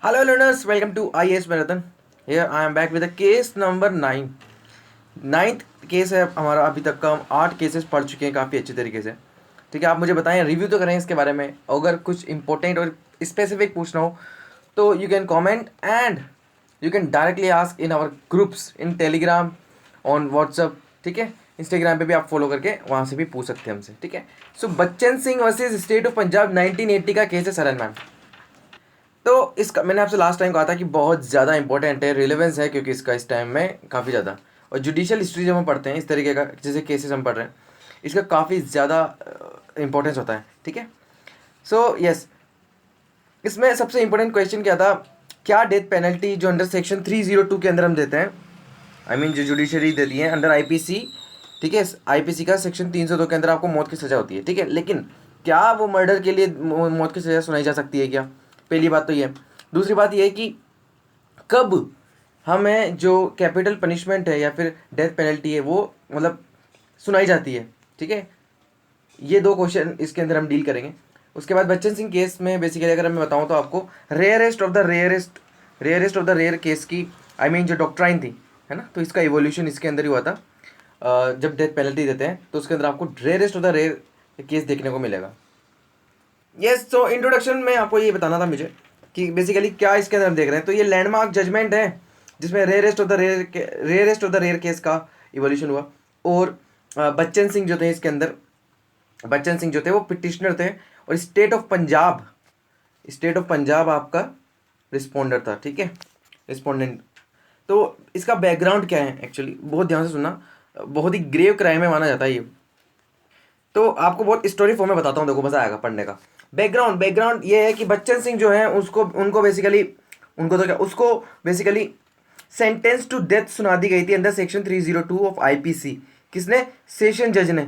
Hello learners, welcome to IAS Marathon. Here I am back with a case number 9. Ninth case है हमारा। अभी तक का हम 8 केसेस पढ़ चुके हैं काफ़ी अच्छे तरीके से। ठीक है, आप मुझे बताएं, रिव्यू तो करें इसके बारे में। अगर कुछ इंपॉर्टेंट और स्पेसिफिक पूछना हो तो you can comment and you can directly ask in our groups in Telegram, on WhatsApp. ठीक है, इंस्टाग्राम पे भी आप फॉलो करके वहाँ से भी पूछ सकते हैं हमसे। ठीक है, so Bachan Singh versus state of Punjab 1980 का केस है सरन मैम। तो इसका मैंने आपसे लास्ट टाइम कहा था कि बहुत ज़्यादा इंपॉर्टेंट है, रिलेवेंस है, क्योंकि इसका इस टाइम में काफ़ी ज़्यादा। और जुडिशियल हिस्ट्री जब हम पढ़ते हैं इस तरीके का, जैसे केसेस हम पढ़ रहे हैं, इसका काफ़ी ज़्यादा इंपॉर्टेंस होता है। ठीक है, सो यस, इसमें सबसे इंपॉर्टेंट क्वेश्चन क्या था, क्या डेथ पेनल्टी जो अंडर सेक्शन 302 के अंदर हम देते हैं, जो जुडिशरी देती है अंडर आईपीसी। ठीक है, आईपीसी का सेक्शन 302 के अंदर आपको मौत की सज़ा होती है। ठीक है, लेकिन क्या वो मर्डर के लिए मौत की सज़ा सुनाई जा सकती है क्या? पहली बात तो ये है। दूसरी बात ये है कि कब हमें जो कैपिटल पनिशमेंट है या फिर डेथ पेनल्टी है वो मतलब सुनाई जाती है। ठीक है, ये दो क्वेश्चन इसके अंदर हम डील करेंगे। उसके बाद बच्चन सिंह केस में बेसिकली अगर मैं बताऊं तो आपको rarest of the rare case की जो डॉक्ट्राइन थी, है ना, तो इसका इवोल्यूशन इसके अंदर ही हुआ था। जब डेथ पेनल्टी देते हैं तो उसके अंदर आपको rarest of the rare case देखने को मिलेगा। यस, तो इंट्रोडक्शन में आपको ये बताना था मुझे कि बेसिकली क्या इसके अंदर हम देख रहे हैं। तो ये लैंडमार्क जजमेंट है जिसमें rarest of the rare case का इवोल्यूशन हुआ। और बच्चन सिंह जो थे इसके अंदर, बच्चन सिंह जो थे वो पिटिशनर थे, और स्टेट ऑफ पंजाब आपका रिस्पोंडर था। ठीक है, रिस्पोंडेंट। तो इसका बैकग्राउंड क्या है, एक्चुअली बहुत ध्यान से सुनना, बहुत ही ग्रेव क्राइम है माना जाता है ये। तो आपको बहुत स्टोरी फॉर्म में बताता हूँ, देखो मजा आएगा पढ़ने का। बैकग्राउंड ये है कि बच्चन सिंह जो है उसको बेसिकली सेंटेंस टू डेथ सुना दी गई थी अंडर सेक्शन 302 ऑफ आईपीसी। किसने? सेशन जज ने।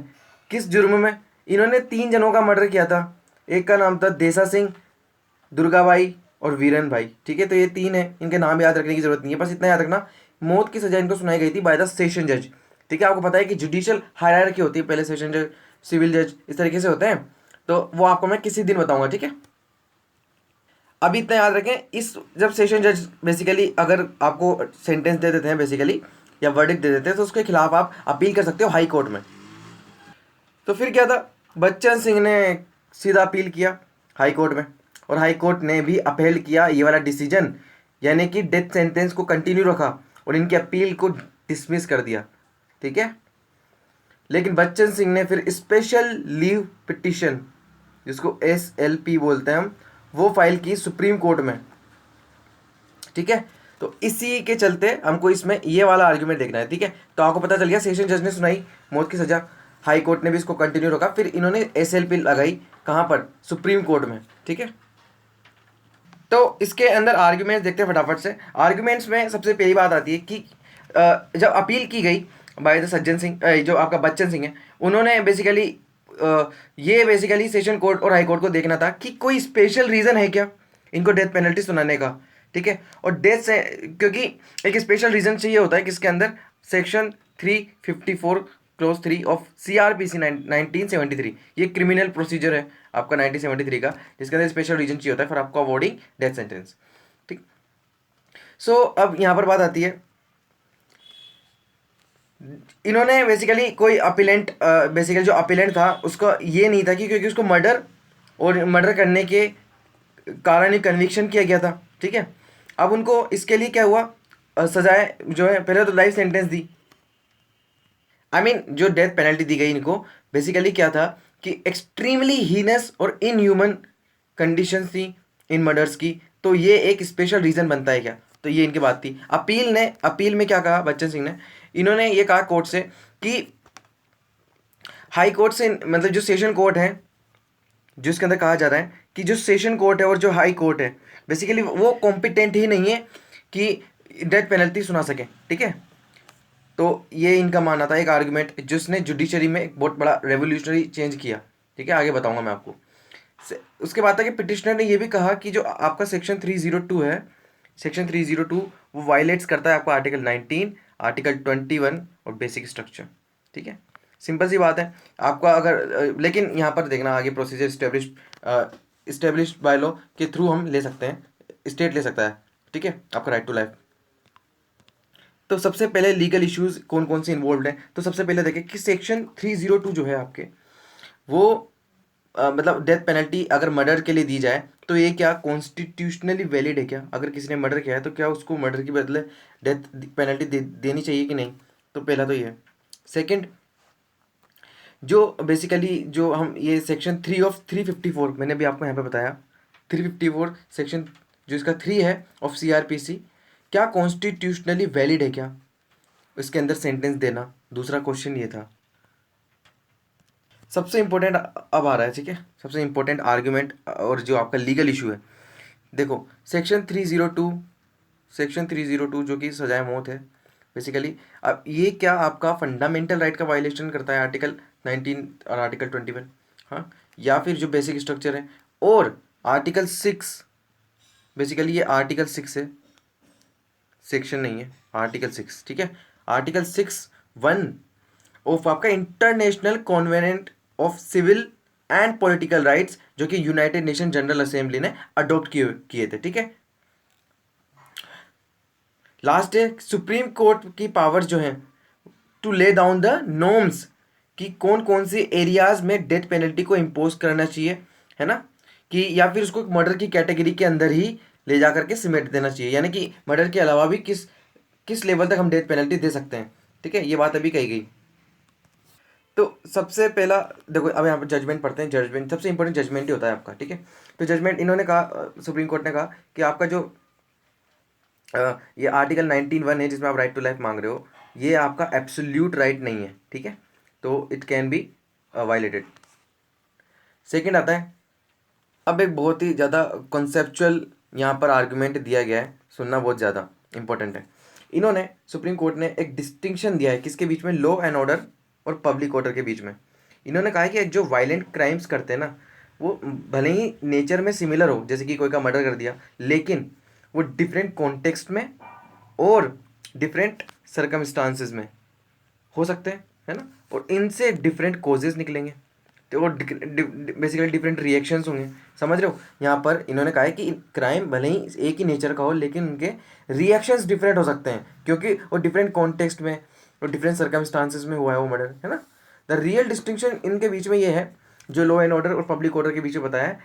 किस जुर्म में? इन्होंने 3 जनों का मर्डर किया था। एक का नाम था देसा सिंह, दुर्गाबाई और वीरन भाई। ठीक है, तो ये 3 है, इनके नाम याद रखने की जरूरत नहीं है, बस इतना याद रखना, मौत की सजा इनको सुनाई गई थी बाय द सेशन जज। ठीक है, आपको पता है कि जुडिशियल हायरार्की होती है, पहले सेशन जज, सिविल जज, इस तरीके से होते हैं। तो वो आपको मैं किसी दिन बताऊंगा। ठीक है, अभी इतना याद रखें, इस जब सेशन जज बेसिकली अगर आपको सेंटेंस दे देते हैं बेसिकली, या वर्डिक्ट दे देते हैं, तो उसके खिलाफ आप अपील कर सकते हो हाई कोर्ट में। तो फिर क्या था, बच्चन सिंह ने सीधा अपील किया हाई कोर्ट में, और हाई कोर्ट ने भी अपील किया ये वाला डिसीजन, यानी कि डेथ सेंटेंस को कंटिन्यू रखा और इनकी अपील को डिसमिस कर दिया। ठीक है, लेकिन बच्चन सिंह ने फिर स्पेशल लीव पिटिशन, जिसको SLP बोलते हैं हम, वो फाइल की सुप्रीम कोर्ट में। ठीक है, तो इसी के चलते हमको इसमें ये वाला आर्ग्यूमेंट देखना है। ठीक है, तो आपको पता चल गया, सेशन जज ने सुनाई मौत की सजा, हाई कोर्ट ने भी इसको कंटिन्यू रखा, फिर इन्होंने SLP लगाई कहाँ पर? सुप्रीम कोर्ट में। ठीक है, तो इसके अंदर आर्ग्यूमेंट्स देखते हैं फटाफट से। आर्ग्यूमेंट्स में सबसे पहली बात आती है कि जब अपील की गई बाय द सज्जन सिंह, जो आपका बच्चन सिंह है, उन्होंने बेसिकली ये बेसिकली सेशन कोर्ट और हाई कोर्ट को देखना था कि कोई स्पेशल रीज़न है क्या इनको डेथ पेनल्टी सुनाने का। ठीक है, और डेथ से क्योंकि एक स्पेशल रीज़न चाहिए होता है किसके अंदर? Section 354 close 3 of CRPC 1973। ये क्रिमिनल प्रोसीजर है आपका 1973 का, जिसके अंदर स्पेशल रीजन चाहिए होता है फॉर आपको अवॉर्डिंग डेथ सेंटेंस। ठीक, सो अब यहाँ पर बात आती है, इन्होंने बेसिकली कोई अपीलेंट, बेसिकली जो अपीलेंट था उसका ये नहीं था कि क्योंकि उसको मर्डर करने के कारण ही कन्विक्शन किया गया था। ठीक है, अब उनको इसके लिए क्या हुआ, सजाएं जो है, पहले तो लाइफ सेंटेंस दी, जो डेथ पेनल्टी दी गई इनको, बेसिकली क्या था कि एक्सट्रीमली हीनस और इनह्यूमन कंडीशंस थी इन मर्डर्स की। तो ये एक स्पेशल रीज़न बनता है क्या? तो ये इनकी बात थी। अपील में क्या कहा बच्चन सिंह ने? इन्होंने ये कहा कोर्ट से कि हाई कोर्ट से, मतलब जो सेशन कोर्ट है, जो इसके अंदर कहा जा रहा है कि जो सेशन कोर्ट है और जो हाई कोर्ट है, बेसिकली वो कॉम्पिटेंट ही नहीं है कि डेथ पेनल्टी सुना सके। ठीक है, तो ये इनका मानना था, एक आर्गुमेंट जिसने जुडिशरी में एक बहुत बड़ा रेवोल्यूशनरी चेंज किया। ठीक है, आगे बताऊंगा मैं आपको। उसके बाद था कि पिटिशनर ने ये भी कहा कि जो आपका सेक्शन 302 है, सेक्शन 302 वो वायलेट्स करता है आपका आर्टिकल 19, आर्टिकल 21 और बेसिक स्ट्रक्चर। ठीक है, सिंपल सी बात है आपका। अगर लेकिन यहाँ पर देखना, आगे प्रोसीजर इस्टेब्लिश बाय लॉ के थ्रू हम ले सकते हैं स्टेट ले सकता है, ठीक है, आपका राइट टू लाइफ। तो सबसे पहले लीगल इश्यूज कौन कौन से इन्वॉल्व हैं, तो सबसे पहले देखें कि सेक्शन 302 जो है आपके, वो मतलब डेथ पेनल्टी अगर मर्डर के लिए दी जाए तो ये क्या कॉन्स्टिट्यूशनली वैलिड है क्या? अगर किसी ने मर्डर किया है तो क्या उसको मर्डर के बदले डेथ पेनल्टी देनी चाहिए कि नहीं? तो पहला तो ये है। सेकंड, जो बेसिकली जो हम ये सेक्शन 3 ऑफ 354 मैंने भी आपको यहाँ पे बताया, 354 सेक्शन जो इसका 3 है ऑफ CRPC, क्या कॉन्स्टिट्यूशनली वैलिड है क्या इसके अंदर सेंटेंस देना? दूसरा क्वेश्चन ये था। सबसे इंपॉर्टेंट अब आ रहा है, ठीक है, सबसे इंपॉर्टेंट आर्ग्यूमेंट और जो आपका लीगल इशू है। देखो सेक्शन 302 जो कि सजाए मौत है बेसिकली। अब ये क्या आपका फंडामेंटल राइट का वायलेशन करता है, आर्टिकल 19 और आर्टिकल 21, हाँ, या फिर जो बेसिक स्ट्रक्चर है, और आर्टिकल 6, बेसिकली ये आर्टिकल 6 है, सेक्शन नहीं है, आर्टिकल 6, ठीक है, आर्टिकल 6(1) ऑफ आपका international covenant of civil and political rights, जो कि यूनाइटेड नेशन जनरल असेंबली ने अडॉप्ट किए थे, ठीक है। लास्ट है सुप्रीम कोर्ट की पावर जो है to lay down the norms कि कौन कौन से एरियाज में डेथ पेनल्टी को इम्पोज करना चाहिए, है ना, कि या फिर उसको मर्डर की कैटेगरी के अंदर ही ले जा करके सिमेट देना चाहिए, यानी कि मर्डर के अलावा भी किस किस लेवल तक हम डेथ पेनल्टी दे सकते हैं, ठीक है, ये बात अभी कही गई। तो सबसे पहला देखो, अब यहाँ पर जजमेंट पढ़ते हैं। जजमेंट सबसे इंपॉर्टेंट जजमेंट ही होता है आपका, ठीक है। तो जजमेंट इन्होंने कहा, सुप्रीम कोर्ट ने कहा कि आपका जो ये आर्टिकल 19(1) है जिसमें आप राइट टू लाइफ मांग रहे हो, ये आपका एब्सोल्यूट राइट नहीं है, ठीक है, तो it can be violated. Second आता है, अब एक बहुत ही ज़्यादा कॉन्सेप्चुअल यहाँ पर आर्गुमेंट दिया गया है, सुनना बहुत ज़्यादा इंपॉर्टेंट है। इन्होंने सुप्रीम कोर्ट ने एक डिस्टिंक्शन दिया है किसके बीच में, लॉ एंड ऑर्डर और पब्लिक ऑर्डर के बीच में। इन्होंने कहा है कि जो वायलेंट क्राइम्स करते हैं ना, वो भले ही नेचर में सिमिलर हो, जैसे कि कोई का मर्डर कर दिया, लेकिन वो डिफरेंट कॉन्टेक्स्ट में और डिफरेंट सर्कमस्टांसेस में हो सकते हैं, है ना, और इनसे डिफरेंट कॉजेज निकलेंगे, तो वो बेसिकली डिफरेंट रिएक्शंस होंगे, समझ रहे हो। यहाँ पर इन्होंने कहा है कि क्राइम भले ही एक ही नेचर का हो, लेकिन उनके रिएक्शंस डिफरेंट हो सकते हैं, क्योंकि वो डिफरेंट कॉन्टेक्स्ट में और डिफरेंट सर्कमस्टांसेस में हुआ है वो मर्डर, है ना। द रियल डिस्टिंक्शन इनके बीच में ये है, जो लॉ एंड ऑर्डर और पब्लिक ऑर्डर के बीच में बताया है,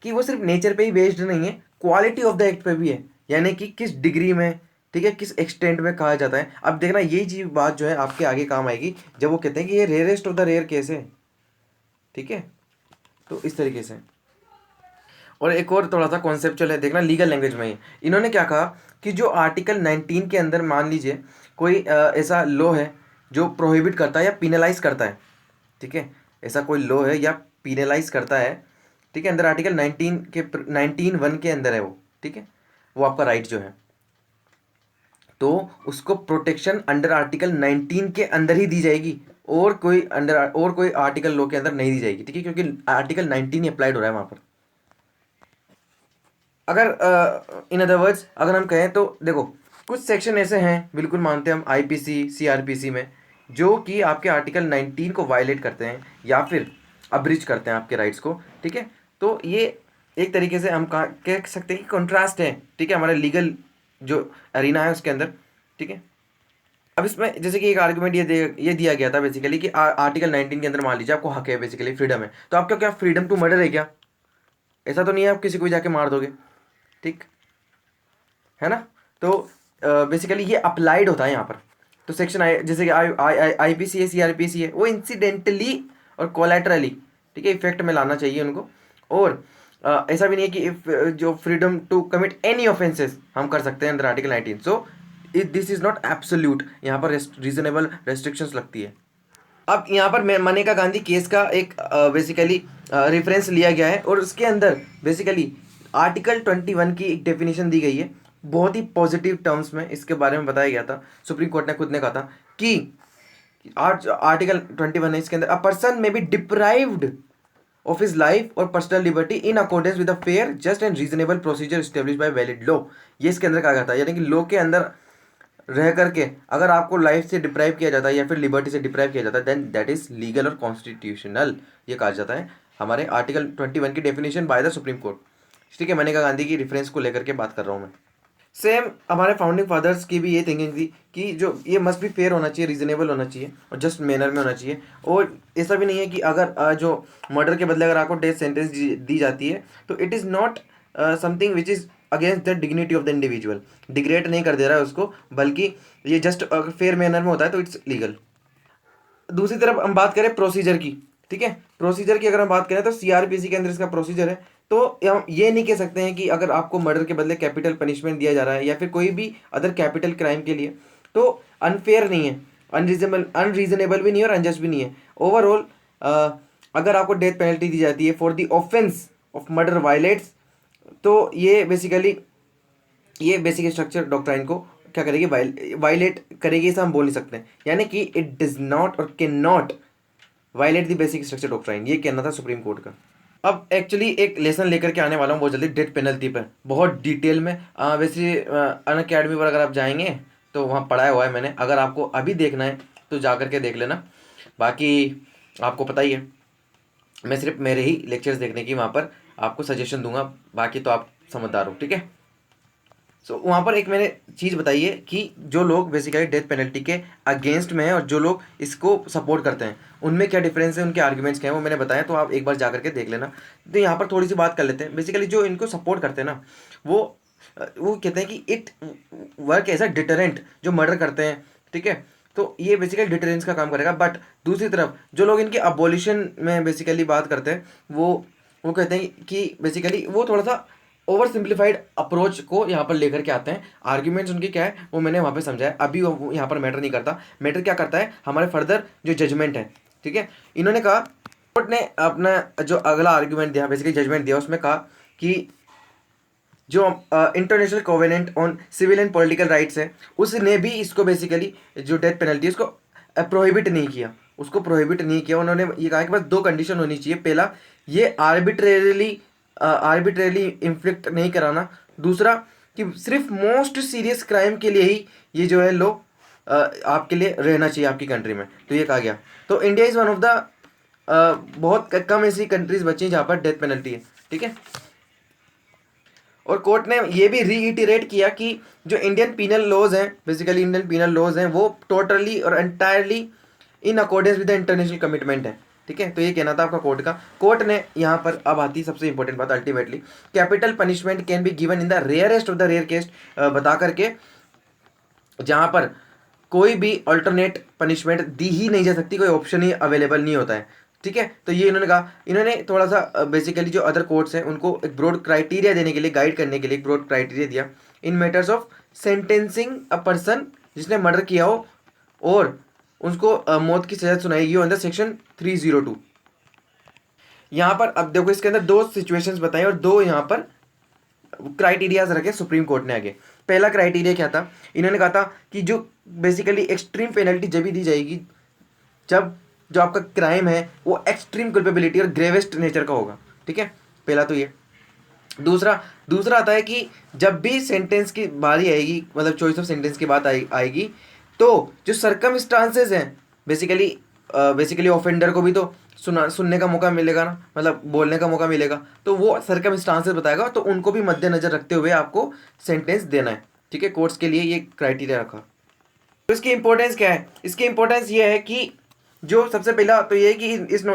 कि वो सिर्फ नेचर पे ही बेस्ड नहीं है, क्वालिटी ऑफ द एक्ट पे भी है, यानी कि किस डिग्री में, ठीक है, किस एक्सटेंट में कहा जाता है। अब देखना ये चीज बात जो है आपके आगे काम आएगी जब वो कहते हैं कि ये rarest of the rare case है, ठीक है, तो इस तरीके से। और एक और थोड़ा सा कॉन्सेप्चुअल है, देखना लीगल लैंग्वेज में ही इन्होंने क्या कहा कि जो आर्टिकल 19 के अंदर मान लीजिए कोई ऐसा लॉ है जो प्रोहिबिट करता है या पिनलाइज करता है, ठीक है, ऐसा कोई लॉ है या पिनलाइज करता है, ठीक है, अंदर आर्टिकल 19(1) के अंदर है वो, ठीक है, वो आपका राइट जो है, तो उसको प्रोटेक्शन अंडर आर्टिकल 19 के अंदर ही दी जाएगी, और कोई आर्टिकल लॉ के अंदर नहीं दी जाएगी, ठीक है, क्योंकि आर्टिकल 19 ही अप्लाइड हो रहा है वहां पर। अगर इन अदर वर्ड्स अगर हम कहें तो देखो, कुछ सेक्शन ऐसे हैं बिल्कुल मानते हैं हम IPC CRPC में, जो कि आपके आर्टिकल 19 को वायलेट करते हैं या फिर अब्रिज करते हैं आपके राइट्स को, ठीक है। तो ये एक तरीके से हम कह सकते हैं कि कॉन्ट्रास्ट है, ठीक है, हमारे लीगल जो अरीना है उसके अंदर, ठीक है। अब इसमें जैसे कि एक आर्गुमेंट ये दिया गया था बेसिकली कि आर्टिकल 19 के अंदर मान लीजिए आपको हक है, बेसिकली फ्रीडम है, तो आपका क्या फ्रीडम टू मर्डर है क्या? ऐसा तो नहीं है आप किसी को जाके मार दोगे, ठीक है ना। तो बेसिकली ये अप्लाइड होता है यहाँ पर। तो सेक्शन जैसे कि IPC है CRPC है, वो इंसिडेंटली और कोलैटरली, ठीक है, इफेक्ट में लाना चाहिए उनको। और ऐसा भी नहीं है कि जो freedom to commit any offences हम कर सकते हैं under article 19, so this is not absolute, यहाँ पर रीजनेबल रेस्ट्रिक्शंस लगती है। अब यहाँ पर मनेका गांधी केस का एक बेसिकली रेफरेंस लिया गया है, और उसके अंदर बेसिकली आर्टिकल 21 की एक डेफिनेशन दी गई है, बहुत ही पॉजिटिव टर्म्स में इसके बारे में बताया गया था। सुप्रीम कोर्ट ने खुद ने कहा था कि आर्टिकल 21 है, इसके अंदर a person may be deprived of his life और personal liberty in accordance with a fair just and reasonable procedure establish by valid law. ये इसके अंदर कहा गया था, यानी कि लॉ के अंदर रह करके अगर आपको लाइफ से डिप्राइव किया जाता है या फिर लिबर्टी से डिप्राइव किया जाता है, देन दैट इज लीगल और कॉन्स्टिट्यूशनल, ये कहा जाता है हमारे आर्टिकल 21 की definition by the supreme court. ठीक है, मनेका गांधी की रेफरेंस को लेकर के बात कर रहा हूँ मैं। सेम हमारे फाउंडिंग फादर्स की भी ये थिंकिंग थी कि जो ये मस्ट भी फेयर होना चाहिए, रीजनेबल होना चाहिए और जस्ट मैनर में होना चाहिए। और ऐसा भी नहीं है कि अगर जो मर्डर के बदले अगर आपको डेथ सेंटेंस दी जाती है तो it is not something which is against the dignity of the individual, degrade नहीं कर दे रहा है उसको, बल्कि ये जस्ट फेयर मैनर में होता है तो इट्स लीगल। दूसरी तरफ हम बात करें प्रोसीजर की, ठीक है, प्रोसीजर की अगर हम बात करें तो सीआरपीसी के अंदर इसका प्रोसीजर है। तो हम ये नहीं कह सकते हैं कि अगर आपको मर्डर के बदले कैपिटल पनिशमेंट दिया जा रहा है या फिर कोई भी अदर कैपिटल क्राइम के लिए, तो अनफेयर नहीं है, अनरीजनेबल भी नहीं है और अनजस्ट भी नहीं है। ओवरऑल अगर आपको डेथ पेनल्टी दी जाती है for the offence of murder violets, तो ये बेसिक स्ट्रक्चर डॉक्ट्राइन को क्या करेगी, वायलेट करेगी, ऐसा हम बोल नहीं सकते। यानी कि इट डज नॉट और can not violate the basic structure doctrine, ये कहना था सुप्रीम कोर्ट का। अब एक्चुअली एक लेसन लेकर के आने वाला हूँ बहुत जल्दी डेथ पेनल्टी पर, बहुत डिटेल में। वैसे अन अकेडमी पर अगर आप जाएंगे तो वहाँ पढ़ाया हुआ है मैंने, अगर आपको अभी देखना है तो जा करके देख लेना। बाकी आपको पता ही है, मैं सिर्फ मेरे ही लेक्चर्स देखने की वहाँ पर आपको सजेशन दूंगा, बाकी तो आप समझदार हो, ठीक है। सो वहाँ पर एक मैंने चीज़ बताई है कि जो लोग बेसिकली डेथ पेनल्टी के अगेंस्ट में हैं और जो लोग इसको सपोर्ट करते हैं उनमें क्या डिफरेंस है, उनके आर्ग्यूमेंट्स क्या हैं, वो मैंने बताया, तो आप एक बार जा करके देख लेना। तो यहाँ पर थोड़ी सी बात कर लेते हैं। बेसिकली जो इनको सपोर्ट करते हैं ना, वो कहते हैं कि it work as a deterrent, जो मर्डर करते हैं, ठीक है, तो ये बेसिकली डिटरेंस का काम करेगा। बट दूसरी तरफ जो लोग इनके अबॉलिशन में बेसिकली बात करते हैं, वो कहते हैं कि बेसिकली वो थोड़ा सा ओवर सिंप्लीफाइड अप्रोच को यहाँ पर लेकर के आते हैं। आर्ग्यूमेंट्स उनके क्या है वो मैंने वहाँ पे समझा है, अभी वो यहाँ पर मैटर नहीं करता। मैटर क्या करता है, हमारे फर्दर जो जजमेंट है, ठीक है। इन्होंने कहा, कोर्ट ने अपना जो अगला आर्ग्यूमेंट दिया, बेसिकली जजमेंट दिया, उसमें कहा कि जो international covenant on civil and political rights है, उसने भी इसको बेसिकली जो डेथ पेनल्टी है उसको प्रोहिबिट नहीं किया, उसको प्रोहिबिट नहीं किया। उन्होंने ये कहा कि बस दो कंडीशन होनी चाहिए, पहला ये आर्बिट्रेरली इन्फ्लिक्ट नहीं कराना, दूसरा कि सिर्फ मोस्ट सीरियस क्राइम के लिए ही ये जो है लो आपके लिए रहना चाहिए आपकी कंट्री में, तो ये कहा गया। तो India is one of the बहुत कम ऐसी कंट्रीज बची हैं जहाँ पर डेथ पेनल्टी है, ठीक है। और कोर्ट ने ये भी रीइटरेट किया कि जो इंडियन पीनल लॉज हैं, बेसिकली इंडियन पीनल लॉज हैं, वो टोटली और entirely in accordance with the international commitment है, ठीक है। तो ये कहना था आपका कोर्ट का। कोर्ट ने यहाँ पर अब आती सबसे इंपॉर्टेंट बात, ultimately capital punishment can be given in the rarest of the rare case, बता करके जहाँ पर कोई भी अल्टरनेट पनिशमेंट दी ही नहीं जा सकती, कोई ऑप्शन ही अवेलेबल नहीं होता है, ठीक है। तो ये इन्होंने कहा, इन्होंने थोड़ा सा बेसिकली जो अदर कोर्ट्स हैं उनको एक ब्रॉड क्राइटेरिया देने के लिए, गाइड करने के लिए एक ब्रॉड क्राइटेरिया दिया in matters of sentencing a person जिसने मर्डर किया हो और उसको मौत की सजा सुनाई गई हो अंदर सेक्शन 302। यहाँ पर अब देखो इसके अंदर दो सिचुएशंस बताए और दो यहाँ पर क्राइटेरियाज रखे सुप्रीम कोर्ट ने आगे। पहला क्राइटेरिया क्या था, इन्होंने कहा था कि जो बेसिकली एक्सट्रीम पेनल्टी जब भी दी जाएगी जब जो आपका क्राइम है वो एक्सट्रीम कल्पेबिलिटी और ग्रेवेस्ट नेचर का होगा, ठीक है। पहला तो ये। दूसरा आता है कि जब भी सेंटेंस की बारी आएगी, मतलब चॉइस ऑफ सेंटेंस की बात आएगी, तो जो सर्कमस्टांसेस हैं बेसिकली ऑफेंडर को भी तो सुनने का मौका मिलेगा ना, मतलब बोलने का मौका मिलेगा, तो वो सर्कमस्टांसेस बताएगा, तो उनको भी मद्देनजर रखते हुए आपको सेंटेंस देना है, ठीक है। कोर्ट्स के लिए ये क्राइटेरिया रखा। तो इसकी इंपॉर्टेंस क्या है, इसकी इंपॉर्टेंस ये है कि जो सबसे पहला तो ये है कि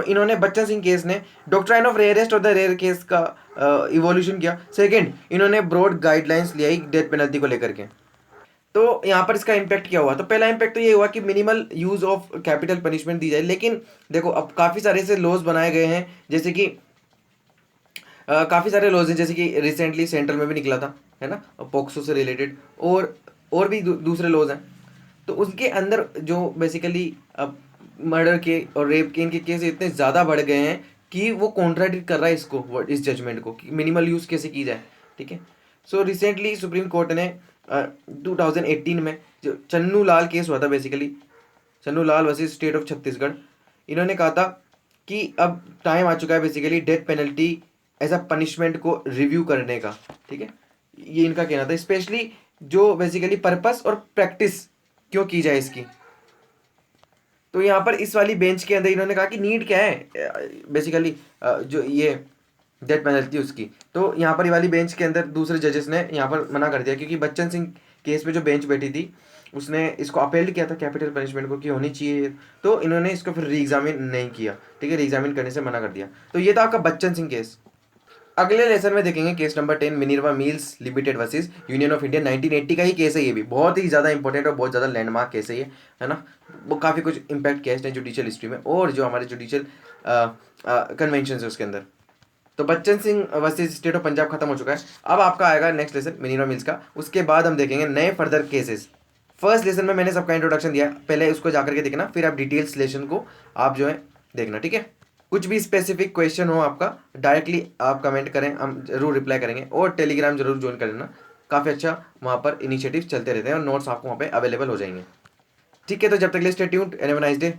इन्होंने बच्चन सिंह केस ने डॉक्ट्राइन ऑफ रेयरेस्ट और द रेयर केस का इवोल्यूशन किया। सेकंड, इन्होंने ब्रॉड गाइडलाइंस लिया डेथ पेनल्टी को लेकर के। तो यहाँ पर इसका इम्पैक्ट क्या हुआ, तो पहला इम्पैक्ट तो ये हुआ कि minimal use of capital punishment दी जाए। लेकिन देखो अब काफ़ी सारे ऐसे लॉज बनाए गए हैं, जैसे कि काफ़ी सारे लॉज हैं, जैसे कि रिसेंटली सेंट्रल में भी निकला था, है ना, पोक्सो से रिलेटेड, और भी दूसरे लॉज हैं। तो उसके अंदर जो बेसिकली अब मर्डर के और रेप के इनके केस इतने ज़्यादा बढ़ गए हैं कि वो कॉन्ट्राडिक्ट कर रहा है इसको, इस जजमेंट को, कि मिनिमल यूज़ कैसे की जाए, ठीक है। सो रिसेंटली सुप्रीम कोर्ट ने 2018 में जो चन्नू लाल केस हुआ था, basically Channu Lal versus state of Chhattisgarh, इन्होंने कहा था कि अब टाइम आ चुका है basically death penalty as a punishment को रिव्यू करने का, ठीक है। ये इनका कहना था, स्पेशली जो बेसिकली पर्पस और प्रैक्टिस क्यों की जाए इसकी। तो यहाँ पर इस वाली बेंच के अंदर इन्होंने कहा कि नीड क्या है बेसिकली जो ये डेथ पेनल्टी उसकी। तो यहाँ पर ये वाली बेंच के अंदर दूसरे जजेस ने यहाँ पर मना कर दिया, क्योंकि बच्चन सिंह केस में जो बेंच बैठी थी उसने इसको अपील किया था कैपिटल पनिशमेंट को कि होनी चाहिए, तो इन्होंने इसको फिर री एग्जामिन नहीं किया, ठीक है, री एग्जामिन करने से मना कर दिया। तो ये था आपका बच्चन सिंह केस। अगले लेसन में देखेंगे case number 10 Minerva mills limited versus union of India, 1980 का ही केस है। ये भी बहुत ही ज़्यादा इंपॉर्टेंट और बहुत ज़्यादा लैंडमार्क केस है ये, है ना। वो काफ़ी कुछ इम्पैक्ट केस है जुडिशियल हिस्ट्री में और जो हमारे जुडिशियल कन्वेंशन है उसके अंदर। तो Bachchan Singh versus state of Punjab खत्म हो चुका है। अब आपका आएगा नेक्स्ट लेसन मिनर्वा मिल्स का। उसके बाद हम देखेंगे नए फर्दर केसेस। फर्स्ट लेसन में मैंने सबका इंट्रोडक्शन दिया, पहले उसको जाकर के देखना, फिर आप डिटेल्स लेसन को आप जो है देखना, ठीक है। कुछ भी स्पेसिफिक क्वेश्चन हो आपका डायरेक्टली आप कमेंट करें, हम जरूर रिप्लाई करेंगे। और टेलीग्राम जरूर ज्वाइन कर लेना, काफ़ी अच्छा वहाँ पर इनिशिएटिव चलते रहते हैं और नोट्स आपको वहाँ पे अवेलेबल हो जाएंगे। ठीक है, तो जब तक के लिए stay tuned, have a nice day.